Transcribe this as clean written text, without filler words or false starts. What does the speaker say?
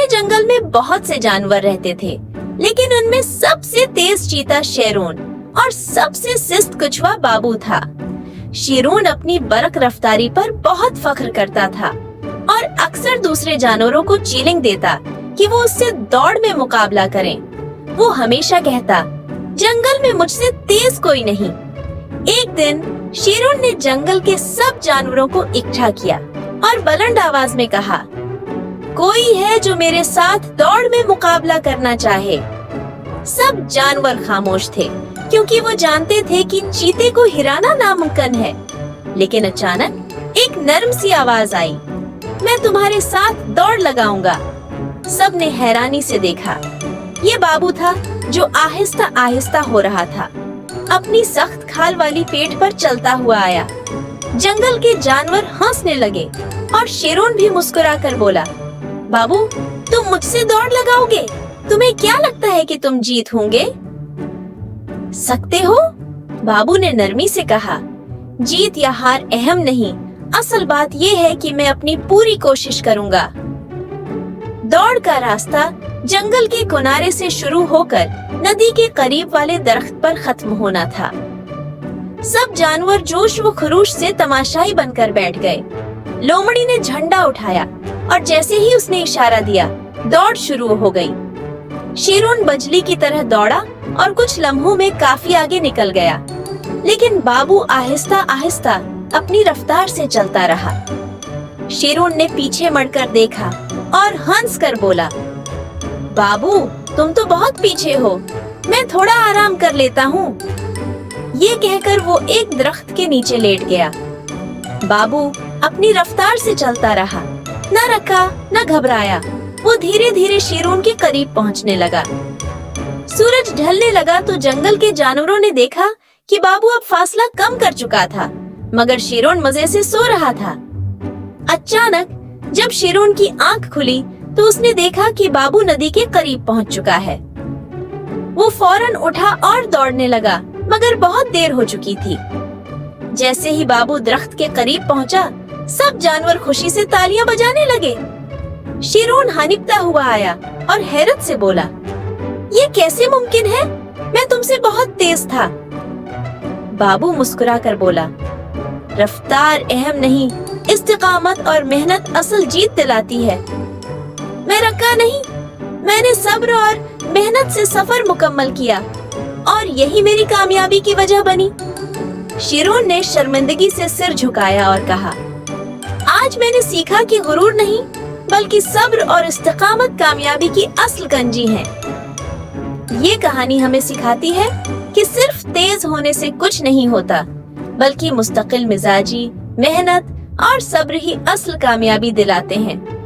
जंगल में बहुत से जानवर रहते थे, लेकिन उनमें सबसे तेज चीता शेरोन और सबसे सुस्त कछुआ बाबू था। शेरोन अपनी बरक रफ्तारी पर बहुत फख्र करता था और अक्सर दूसरे जानवरों को चैलेंज देता कि वो उससे दौड़ में मुकाबला करें। वो हमेशा कहता, जंगल में मुझसे तेज कोई नहीं। एक दिन शेरोन ने जंगल के सब जानवरों को इकट्ठा किया और बुलंद आवाज में कहा, कोई है जो मेरे साथ दौड़ में मुकाबला करना चाहे। सब जानवर खामोश थे, क्योंकि वो जानते थे कि चीते को हिराना नामुमकिन है। लेकिन अचानक एक नरम सी आवाज आई, मैं तुम्हारे साथ दौड़ लगाऊंगा। सब ने हैरानी से देखा। ये बाबू था जो आहिस्ता आहिस्ता हो रहा था। अपनी सख्त खाल वाली पेट पर चलता हुआ आया। जंगल के जानवर हंसने लगे और शेरोन भी मुस्कुराकर बोला, बाबू, तुम मुझसे दौड़ लगाओगे? तुम्हें क्या लगता है कि तुम जीत होंगे? सकते हो? बाबू ने नरमी से कहा, जीत या हार अहम नहीं, असल बात ये है कि मैं अपनी पूरी कोशिश करूंगा। दौड़ का रास्ता जंगल के किनारे से शुरू होकर नदी के करीब वाले दरख्त पर खत्म होना था। सब जानवर जोश व खरोश से तमाशाई बनकर बैठ गए। लोमड़ी ने झंडा उठाया और जैसे ही उसने इशारा दिया, दौड़ शुरू हो गई। शेरोन बजली की तरह दौड़ा और कुछ लम्हों में काफी आगे निकल गया, लेकिन बाबू आहिस्ता आहिस्ता अपनी रफ्तार से चलता रहा। शेरोन ने पीछे मुड़कर देखा और हंस कर बोला, बाबू, तुम तो बहुत पीछे हो, मैं थोड़ा आराम कर लेता हूँ। ये कहकर वो एक दरख्त के नीचे लेट गया। बाबू अपनी रफ्तार से चलता रहा, न रखा न घबराया। वो धीरे धीरे शेरोन के करीब पहुँचने लगा। सूरज ढलने लगा तो जंगल के जानवरों ने देखा कि बाबू अब फासला कम कर चुका था, मगर शेरोन मजे से सो रहा था। अचानक जब शेरोन की आंख खुली तो उसने देखा कि बाबू नदी के करीब पहुंच चुका है। वो फौरन उठा और दौड़ने लगा, मगर बहुत देर हो चुकी थी। जैसे ही बाबू दरख्त के करीब पहुंचा, सब जानवर खुशी से तालियां बजाने लगे। शेरोन हनिकता हुआ आया और हैरत से बोला, ये कैसे मुमकिन है? मैं तुमसे बहुत तेज था। बाबू मुस्कुरा कर बोला, रफ्तार अहम नहीं, इस्तिकामत और मेहनत असल जीत दिलाती है। मैं रखा नहीं, मैंने सब्र और मेहनत से सफर मुकम्मल किया और यही मेरी कामयाबी की वजह बनी। शेरोन ने शर्मिंदगी से सिर झुकाया और कहा, आज मैंने सीखा कि गुरूर नहीं, बल्कि सब्र और इस्तिकामत कामयाबी की असल कंजी है। ये कहानी हमें सिखाती है कि सिर्फ तेज होने से कुछ नहीं होता, बल्कि मुस्तकिल मिजाजी, मेहनत और सब्र ही असल कामयाबी दिलाते हैं।